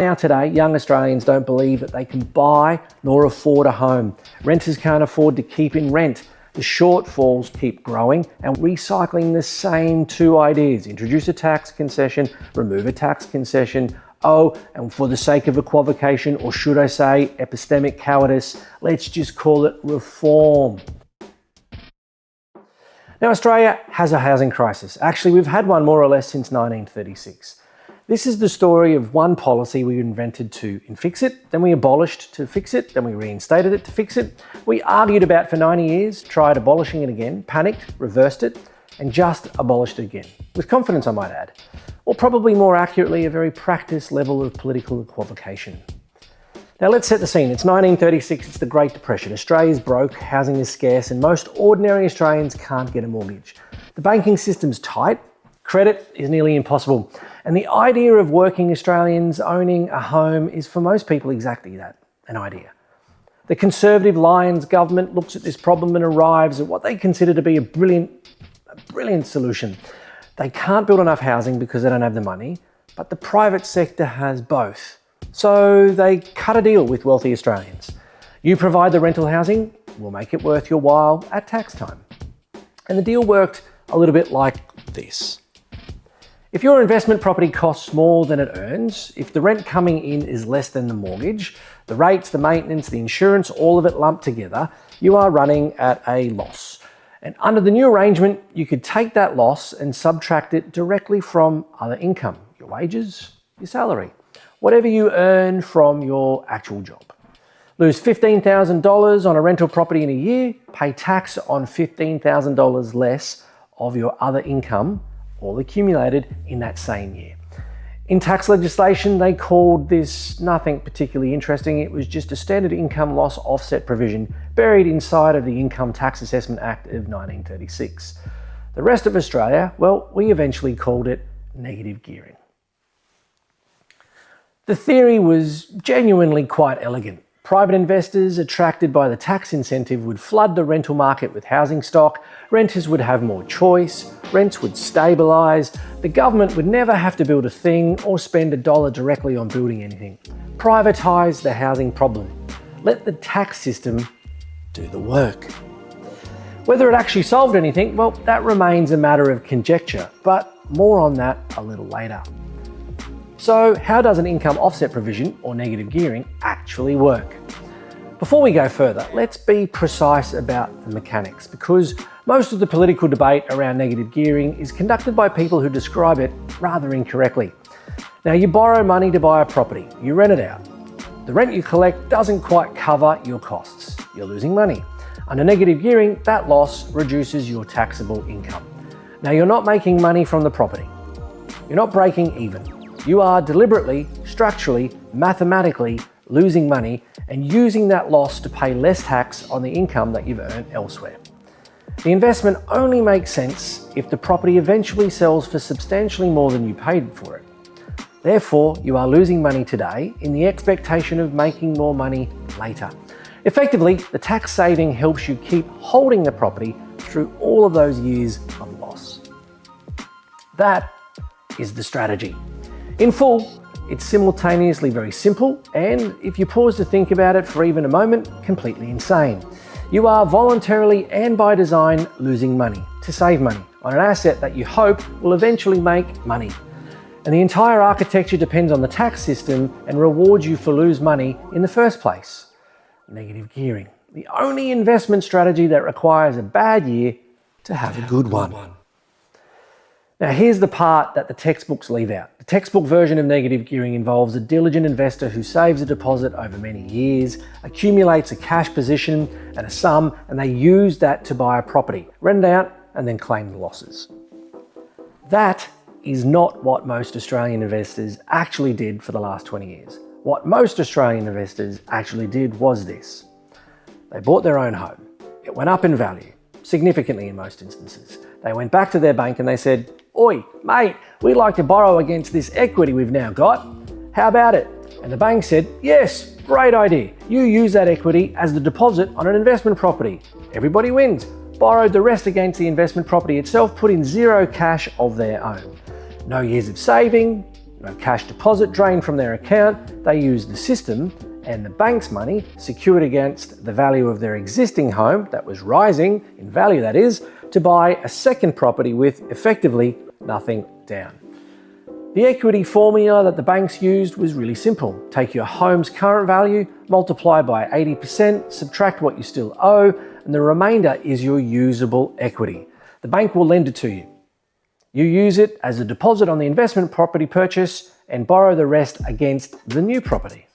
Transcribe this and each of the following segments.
Now today, young Australians don't believe that they can buy nor afford a home. Renters can't afford to keep in rent. The shortfalls keep growing and recycling the same two ideas. Introduce a tax concession, remove a tax concession. Oh, and for the sake of equivocation, or should I say epistemic cowardice, let's just call it reform. Now, Australia has a housing crisis. Actually, we've had one more or less since 1936. This is the story of one policy we invented to fix it, then we abolished to fix it, then we reinstated it to fix it. We argued about for 90 years, tried abolishing it again, panicked, reversed it, and just abolished it again. With confidence, I might add. Or probably more accurately, a very practiced level of political equivocation. Now let's set the scene. It's 1936, it's the Great Depression. Australia's broke, housing is scarce, and most ordinary Australians can't get a mortgage. The banking system's tight, credit is nearly impossible. And the idea of working Australians owning a home is for most people exactly that, an idea. The Conservative Lions government looks at this problem and arrives at what they consider to be a brilliant solution. They can't build enough housing because they don't have the money, but the private sector has both. So they cut a deal with wealthy Australians. You provide the rental housing, we'll make it worth your while at tax time. And the deal worked a little bit like this. If your investment property costs more than it earns, if the rent coming in is less than the mortgage, the rates, the maintenance, the insurance, all of it lumped together, you are running at a loss. And under the new arrangement, you could take that loss and subtract it directly from other income, your wages, your salary, whatever you earn from your actual job. Lose $15,000 on a rental property in a year, pay tax on $15,000 less of your other income, all accumulated in that same year. In tax legislation, they called this nothing particularly interesting. It was just a standard income loss offset provision buried inside of the Income Tax Assessment Act of 1936. The rest of Australia, well, we eventually called it negative gearing. The theory was genuinely quite elegant. Private investors attracted by the tax incentive would flood the rental market with housing stock, renters would have more choice, rents would stabilise, the government would never have to build a thing or spend $1 directly on building anything. Privatise the housing problem. Let the tax system do the work. Whether it actually solved anything, well, that remains a matter of conjecture, but more on that a little later. So how does an income offset provision, or negative gearing, actually work? Before we go further, let's be precise about the mechanics, because most of the political debate around negative gearing is conducted by people who describe it rather incorrectly. Now, you borrow money to buy a property, you rent it out. The rent you collect doesn't quite cover your costs. You're losing money. Under negative gearing, that loss reduces your taxable income. Now, you're not making money from the property. You're not breaking even. You are deliberately, structurally, mathematically losing money and using that loss to pay less tax on the income that you've earned elsewhere. The investment only makes sense if the property eventually sells for substantially more than you paid for it. Therefore, you are losing money today in the expectation of making more money later. Effectively, the tax saving helps you keep holding the property through all of those years of loss. That is the strategy. In full, it's simultaneously very simple and, if you pause to think about it for even a moment, completely insane. You are voluntarily and by design losing money to save money on an asset that you hope will eventually make money. And the entire architecture depends on the tax system and rewards you for lose money in the first place. Negative gearing, the only investment strategy that requires a bad year to have a good one. Now, here's the part that the textbooks leave out. The textbook version of negative gearing involves a diligent investor who saves a deposit over many years, accumulates a cash position and a sum, and they use that to buy a property, rent it out, and then claim the losses. That is not what most Australian investors actually did for the last 20 years. What most Australian investors actually did was this. They bought their own home. It went up in value, significantly in most instances. They went back to their bank and they said, "Oi, mate, we'd like to borrow against this equity we've now got. How about it?" And the bank said, "Yes, great idea. You use that equity as the deposit on an investment property." Everybody wins. Borrowed the rest against the investment property itself, put in zero cash of their own. No years of saving, no cash deposit drained from their account. They used the system and the bank's money, secured against the value of their existing home that was rising in value, that is, to buy a second property with effectively nothing down. The equity formula that the banks used was really simple. Take your home's current value, multiply by 80%, subtract what you still owe, and the remainder is your usable equity. The bank will lend it to you. You use it as a deposit on the investment property purchase and borrow the rest against the new property.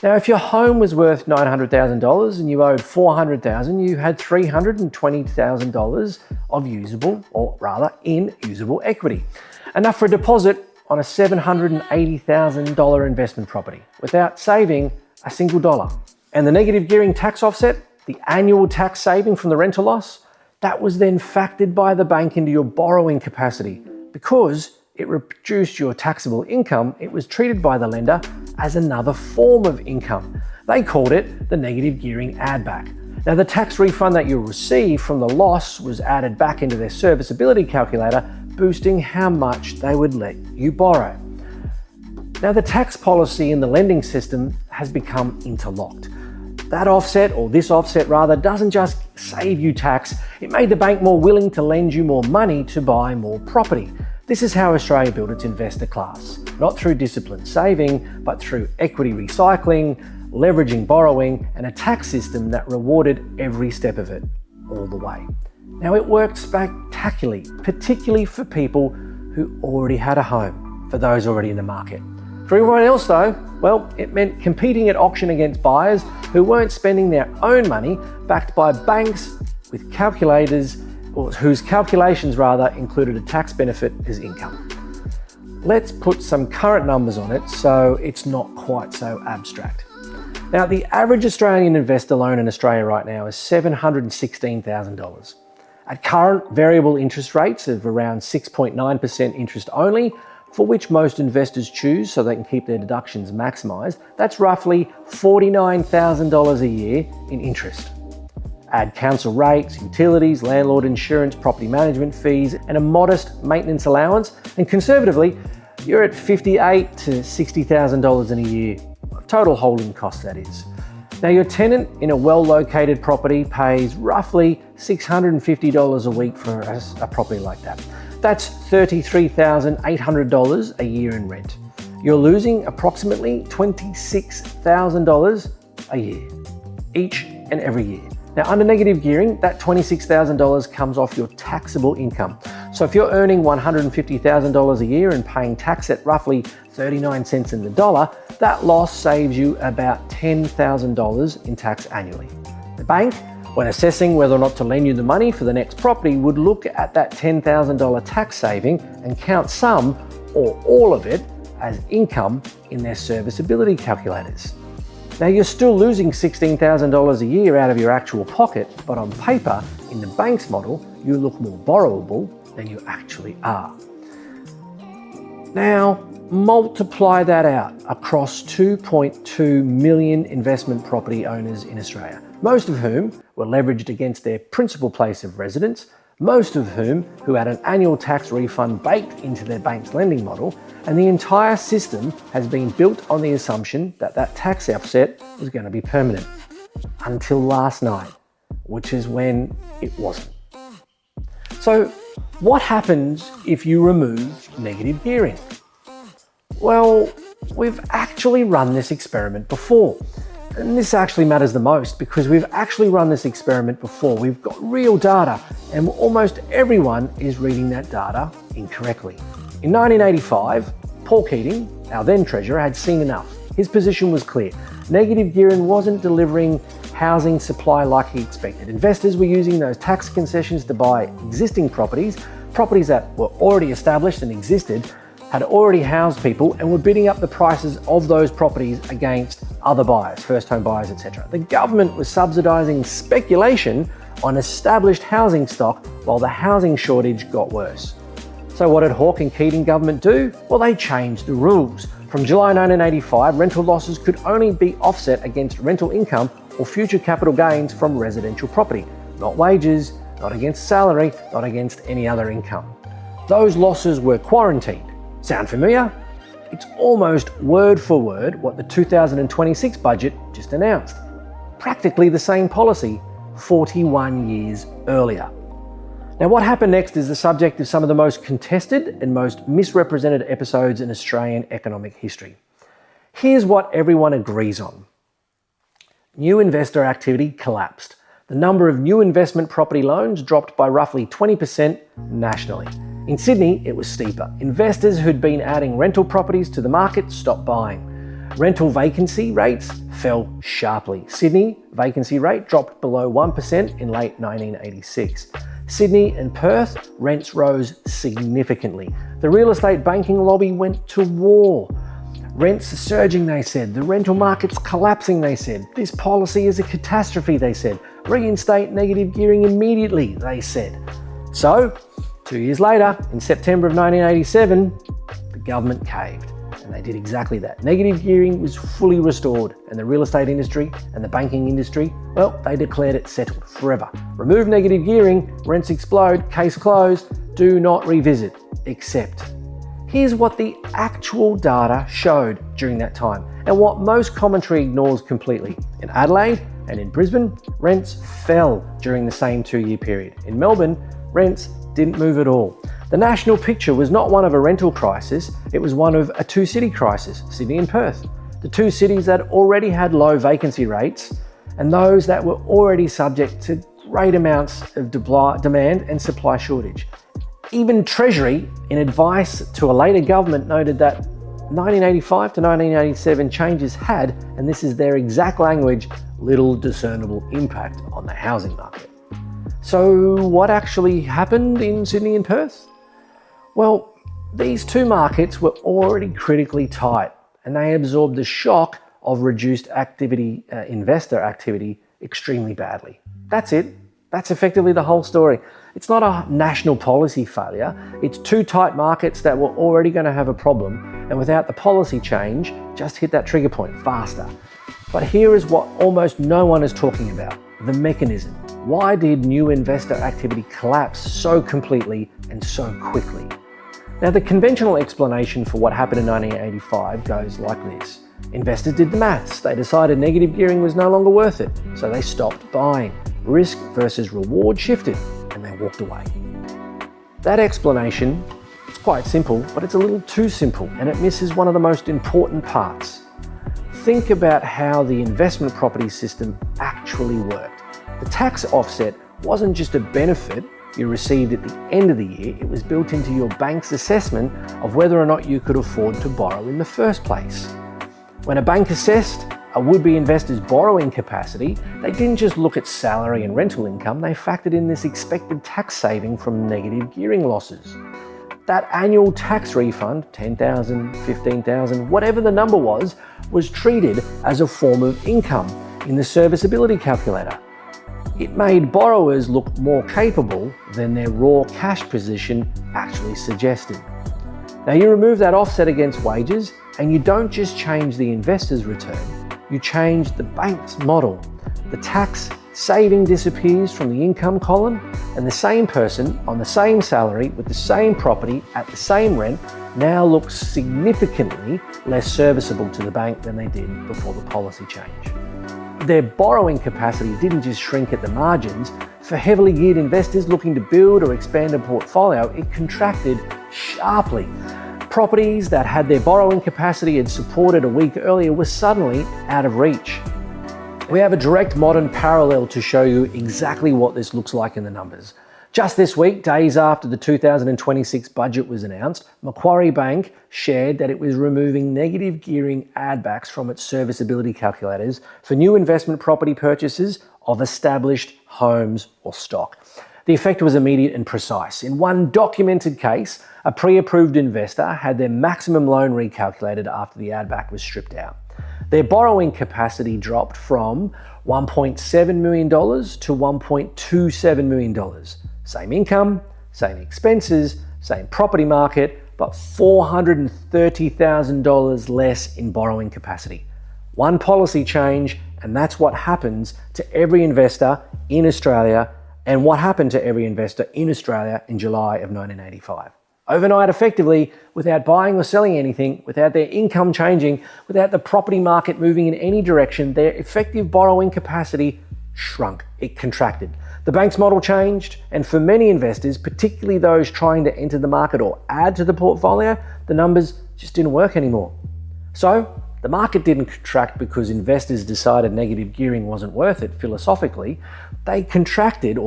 Now, if your home was worth $900,000 and you owed $400,000, you had $320,000 of usable, or rather inusable equity. Enough for a deposit on a $780,000 investment property without saving a single dollar. And the negative gearing tax offset, the annual tax saving from the rental loss, that was then factored by the bank into your borrowing capacity. Because it reduced your taxable income, it was treated by the lender as another form of income. They called it the negative gearing add back. Now, the tax refund that you'll receive from the loss was added back into their serviceability calculator, boosting how much they would let you borrow. Now, the tax policy in the lending system has become interlocked. That offset, or this offset rather, doesn't just save you tax, it made the bank more willing to lend you more money to buy more property. This is how Australia built its investor class, not through disciplined saving, but through equity recycling, leveraging borrowing, and a tax system that rewarded every step of it, all the way. Now, it worked spectacularly, particularly for people who already had a home, for those already in the market. For everyone else though, well, it meant competing at auction against buyers who weren't spending their own money, backed by banks with calculators, or whose calculations rather included a tax benefit as income. Let's put some current numbers on it so it's not quite so abstract. Now, the average Australian investor loan in Australia right now is $716,000. At current variable interest rates of around 6.9% interest only, for which most investors choose so they can keep their deductions maximised, that's roughly $49,000 a year in interest. Add council rates, utilities, landlord insurance, property management fees, and a modest maintenance allowance, and conservatively, you're at $58,000 to $60,000 in a year. Total holding cost, that is. Now, your tenant in a well-located property pays roughly $650 a week for a property like that. That's $33,800 a year in rent. You're losing approximately $26,000 a year, each and every year. Now, under negative gearing, that $26,000 comes off your taxable income. So if you're earning $150,000 a year and paying tax at roughly 39 cents in the dollar, that loss saves you about $10,000 in tax annually. The bank, when assessing whether or not to lend you the money for the next property, would look at that $10,000 tax saving and count some or all of it as income in their serviceability calculators. Now, you're still losing $16,000 a year out of your actual pocket, but on paper, in the bank's model, you look more borrowable than you actually are. Now, multiply that out across 2.2 million investment property owners in Australia, most of whom were leveraged against their principal place of residence, most of whom who had an annual tax refund baked into their bank's lending model, and the entire system has been built on the assumption that that tax offset was going to be permanent. Until last night, which is when it wasn't. So, what happens if you remove negative gearing? Well, we've actually run this experiment before. And this actually matters the most because we've actually run this experiment before. We've got real data and almost everyone is reading that data incorrectly. In 1985, Paul Keating, our then Treasurer, had seen enough. His position was clear. Negative gearing wasn't delivering housing supply like he expected. Investors were using those tax concessions to buy existing properties that were already established and existed, had already housed people, and were bidding up the prices of those properties against other buyers, first home buyers, etc. The government was subsidising speculation on established housing stock while the housing shortage got worse. So what did Hawke and Keating government do? Well, they changed the rules. From July 1985, rental losses could only be offset against rental income or future capital gains from residential property, not wages, not against salary, not against any other income. Those losses were quarantined. Sound familiar? It's almost word for word what the 2026 budget just announced. Practically the same policy 41 years earlier. Now, what happened next is the subject of some of the most contested and most misrepresented episodes in Australian economic history. Here's what everyone agrees on. New investor activity collapsed. The number of new investment property loans dropped by roughly 20% nationally. In Sydney, it was steeper. Investors who'd been adding rental properties to the market stopped buying. Rental vacancy rates fell sharply. Sydney vacancy rate dropped below 1% in late 1986. Sydney and Perth, rents rose significantly. The real estate banking lobby went to war. Rents are surging, they said. The rental market's collapsing, they said. This policy is a catastrophe, they said. Reinstate negative gearing immediately, they said. So, 2 years later, in September of 1987, the government caved. And they did exactly that. Negative gearing was fully restored, and the real estate industry and the banking industry, well, they declared it settled forever. Remove negative gearing, rents explode, case closed, do not revisit, except. Here's what the actual data showed during that time, and what most commentary ignores completely. In Adelaide and in Brisbane, rents fell during the same 2-year period. In Melbourne, rents didn't move at all. The national picture was not one of a rental crisis, it was one of a two-city crisis, Sydney and Perth. The two cities that already had low vacancy rates and those that were already subject to great amounts of demand and supply shortage. Even Treasury, in advice to a later government, noted that 1985 to 1987 changes had, and this is their exact language, little discernible impact on the housing market. So what actually happened in Sydney and Perth? Well, these two markets were already critically tight, and they absorbed the shock of reduced activity, investor activity, extremely badly. That's it. That's effectively the whole story. It's not a national policy failure. It's two tight markets that were already going to have a problem, and without the policy change, just hit that trigger point faster. But here is what almost no one is talking about, the mechanism. Why did new investor activity collapse so completely and so quickly? Now, the conventional explanation for what happened in 1985 goes like this. Investors did the maths. They decided negative gearing was no longer worth it, so they stopped buying. Risk versus reward shifted, and they walked away. That explanation is quite simple, but it's a little too simple, and it misses one of the most important parts. Think about how the investment property system actually worked. The tax offset wasn't just a benefit you received at the end of the year, it was built into your bank's assessment of whether or not you could afford to borrow in the first place. When a bank assessed a would-be investor's borrowing capacity, they didn't just look at salary and rental income, they factored in this expected tax saving from negative gearing losses. That annual tax refund, $10,000, $15,000, whatever the number was treated as a form of income in the serviceability calculator. It made borrowers look more capable than their raw cash position actually suggested. Now, you remove that offset against wages, and you don't just change the investor's return, you change the bank's model. The tax saving disappears from the income column, and the same person on the same salary with the same property at the same rent now looks significantly less serviceable to the bank than they did before the policy change. Their borrowing capacity didn't just shrink at the margins. For heavily geared investors looking to build or expand a portfolio, it contracted sharply. Properties that had their borrowing capacity and supported a week earlier were suddenly out of reach. We have a direct modern parallel to show you exactly what this looks like in the numbers. Just this week, days after the 2026 budget was announced, Macquarie Bank shared that it was removing negative gearing add-backs from its serviceability calculators for new investment property purchases of established homes or stock. The effect was immediate and precise. In one documented case, a pre-approved investor had their maximum loan recalculated after the add-back was stripped out. Their borrowing capacity dropped from $1.7 million to $1.27 million. Same income, same expenses, same property market, but $430,000 less in borrowing capacity. One policy change, and that's what happens to every investor in Australia, and what happened to every investor in Australia in July of 1985. Overnight, effectively, without buying or selling anything, without their income changing, without the property market moving in any direction, their effective borrowing capacity shrunk. It contracted. The bank's model changed, and for many investors, particularly those trying to enter the market or add to the portfolio, the numbers just didn't work anymore. So, the market didn't contract because investors decided negative gearing wasn't worth it philosophically. It contracted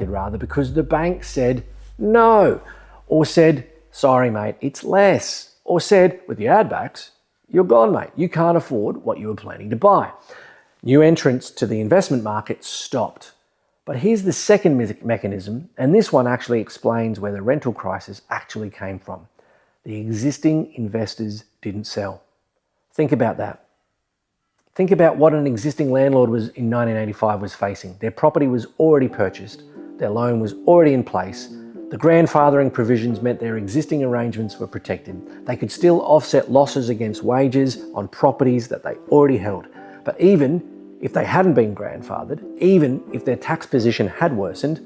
rather, because the bank said no, or said, sorry mate, it's less, or said, with the add backs, you're gone mate, you can't afford what you were planning to buy. New entrants to the investment market stopped. But here's the second mechanism, and this one actually explains where the rental crisis actually came from. The existing investors didn't sell. Think about that. Think about what an existing landlord was in 1985 was facing. Their property was already purchased. Their loan was already in place. The grandfathering provisions meant their existing arrangements were protected. They could still offset losses against wages on properties that they already held. But even if they hadn't been grandfathered, even if their tax position had worsened,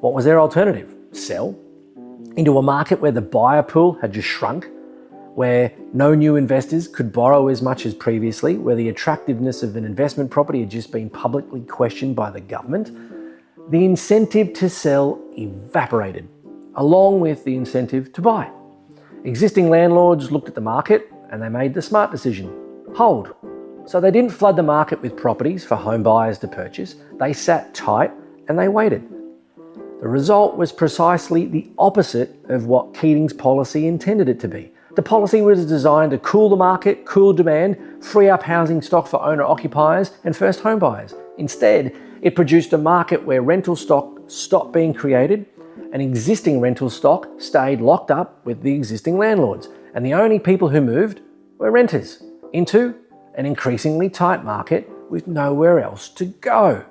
what was their alternative? Sell into a market where the buyer pool had just shrunk, where no new investors could borrow as much as previously, where the attractiveness of an investment property had just been publicly questioned by the government. The incentive to sell evaporated, along with the incentive to buy. Existing landlords looked at the market and they made the smart decision: hold. So they didn't flood the market with properties for home buyers to purchase. They sat tight and they waited. The result was precisely the opposite of what Keating's policy intended it to be. The policy was designed to cool the market, cool demand, free up housing stock for owner-occupiers and first home buyers. Instead, it produced a market where rental stock stopped being created and existing rental stock stayed locked up with the existing landlords. And the only people who moved were renters into an increasingly tight market with nowhere else to go.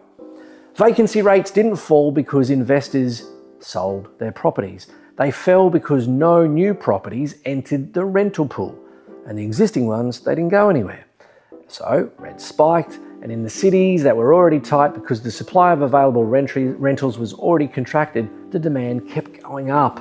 Vacancy rates didn't fall because investors sold their properties. They fell because no new properties entered the rental pool, and the existing ones, they didn't go anywhere. So rents spiked, and in the cities that were already tight because the supply of available rentals was already contracted, the demand kept going up.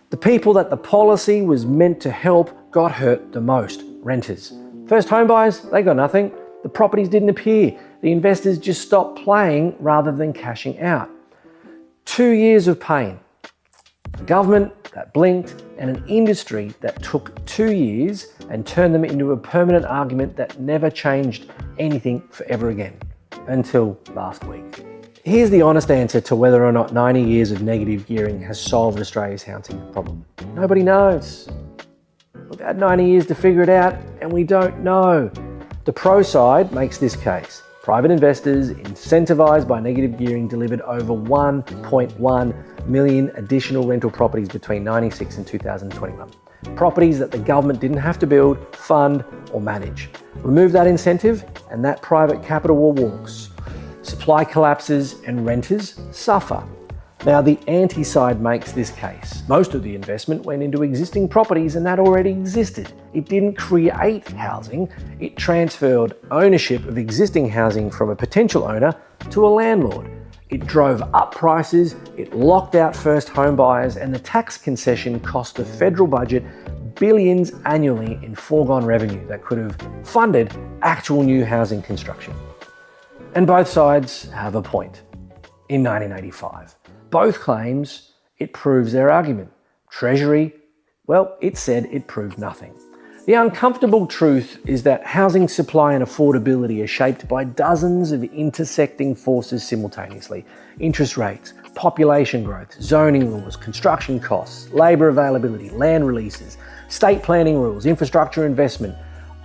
The people that the policy was meant to help got hurt the most: renters. First home buyers, they got nothing. The properties didn't appear. The investors just stopped playing rather than cashing out. 2 years of pain. A government that blinked and an industry that took 2 years and turned them into a permanent argument that never changed anything forever again, until last week. Here's the honest answer to whether or not 90 years of negative gearing has solved Australia's housing problem. Nobody knows. We've had 90 years to figure it out, and we don't know. The pro side makes this case. Private investors, incentivised by negative gearing, delivered over 1.1 million additional rental properties between 1996 and 2021. Properties that the government didn't have to build, fund, or manage. Remove that incentive, and that private capital walks. Supply collapses and renters suffer. Now, the anti-side makes this case. Most of the investment went into existing properties, and that already existed. It didn't create housing, it transferred ownership of existing housing from a potential owner to a landlord. It drove up prices, it locked out first home buyers, and the tax concession cost the federal budget billions annually in foregone revenue that could have funded actual new housing construction. And both sides have a point. In 1985, both claims, it proves their argument. Treasury, well, it said it proved nothing. The uncomfortable truth is that housing supply and affordability are shaped by dozens of intersecting forces simultaneously. Interest rates, population growth, zoning laws, construction costs, labour availability, land releases, state planning rules, infrastructure investment.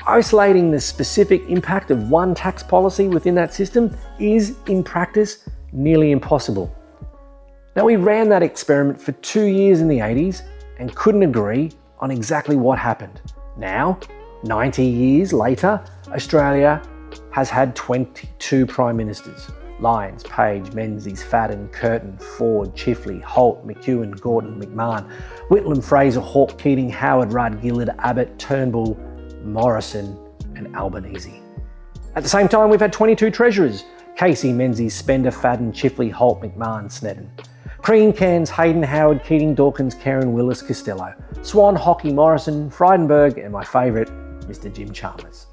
Isolating the specific impact of one tax policy within that system is, in practice, nearly impossible. Now, we ran that experiment for 2 years in the 80s and couldn't agree on exactly what happened. Now, 90 years later, Australia has had 22 Prime Ministers. Lyons, Page, Menzies, Fadden, Curtin, Ford, Chifley, Holt, McEwen, Gordon, McMahon, Whitlam, Fraser, Hawke, Keating, Howard, Rudd, Gillard, Abbott, Turnbull, Morrison and Albanese. At the same time, we've had 22 Treasurers: Casey, Menzies, Spender, Fadden, Chifley, Holt, McMahon, Snedden. Cream Cans, Hayden, Howard, Keating, Dawkins, Karen, Willis, Costello. Swan, Hockey, Morrison, Frydenberg, and my favourite, Mr. Jim Chalmers.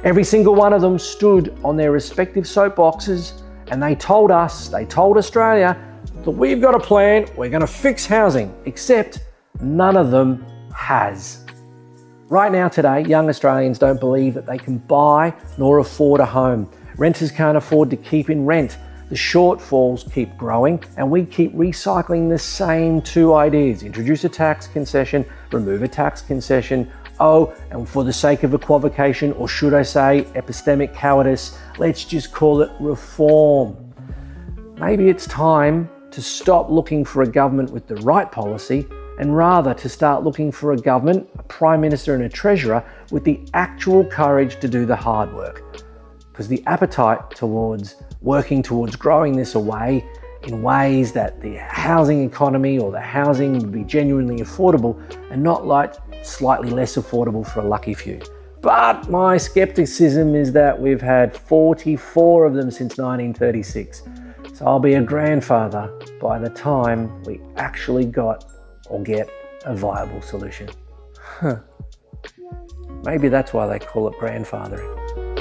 Every single one of them stood on their respective soapboxes and they told Australia that we've got a plan, we're going to fix housing, except none of them has. Right now today, young Australians don't believe that they can buy nor afford a home. Renters can't afford to keep in rent. The shortfalls keep growing and we keep recycling the same two ideas. Introduce a tax concession, remove a tax concession. Oh, and for the sake of equivocation, or should I say epistemic cowardice, let's just call it reform. Maybe it's time to stop looking for a government with the right policy and rather to start looking for a government, a Prime Minister and a Treasurer with the actual courage to do the hard work. Because the appetite towards working towards growing this away in ways that the housing economy or the housing would be genuinely affordable and not like slightly less affordable for a lucky few. But my skepticism is that we've had 44 of them since 1936. So I'll be a grandfather by the time we actually got or get a viable solution. Maybe that's why they call it grandfathering.